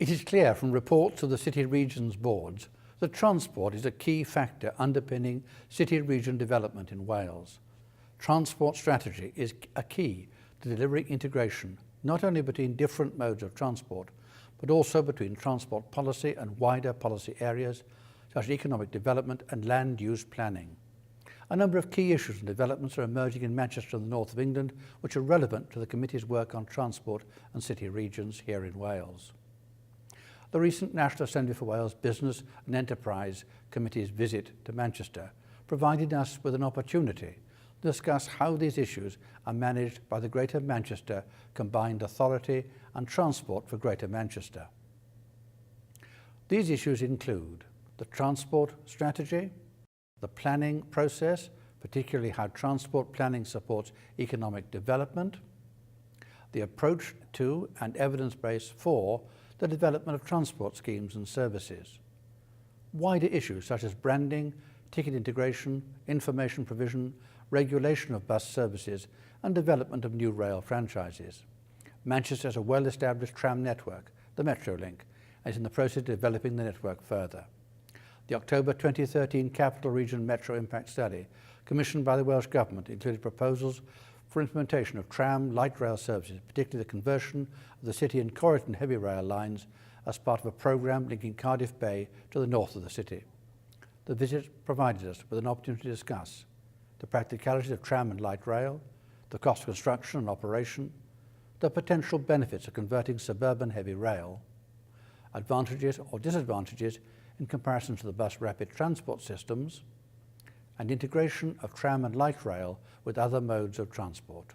It is clear from reports of the City Regions boards that transport is a key factor underpinning city region development in Wales. Transport strategy is a key to delivering integration not only between different modes of transport, but also between transport policy and wider policy areas such as economic development and land use planning. A number of key issues and developments are emerging in Manchester and the north of England, which are relevant to the committee's work on transport and city regions here in Wales. The recent National Assembly for Wales Business and Enterprise Committee's visit to Manchester provided us with an opportunity to discuss how these issues are managed by the Greater Manchester Combined Authority and Transport for Greater Manchester. These issues include the transport strategy, the planning process, particularly how transport planning supports economic development, the approach to and evidence base for the development of transport schemes and services, wider issues such as branding, ticket integration, information provision, regulation of bus services, and development of new rail franchises. Manchester has a well-established tram network, the Metrolink, and is in the process of developing the network further. The October 2013 Capital Region Metro Impact Study, commissioned by the Welsh Government, included proposals for implementation of tram light rail services, particularly the conversion of the City and Corriton heavy rail lines as part of a programme linking Cardiff Bay to the north of the city. The visit provided us with an opportunity to discuss the practicalities of tram and light rail, the cost of construction and operation, the potential benefits of converting suburban heavy rail, advantages or disadvantages in comparison to the bus rapid transport systems, and integration of tram and light rail with other modes of transport.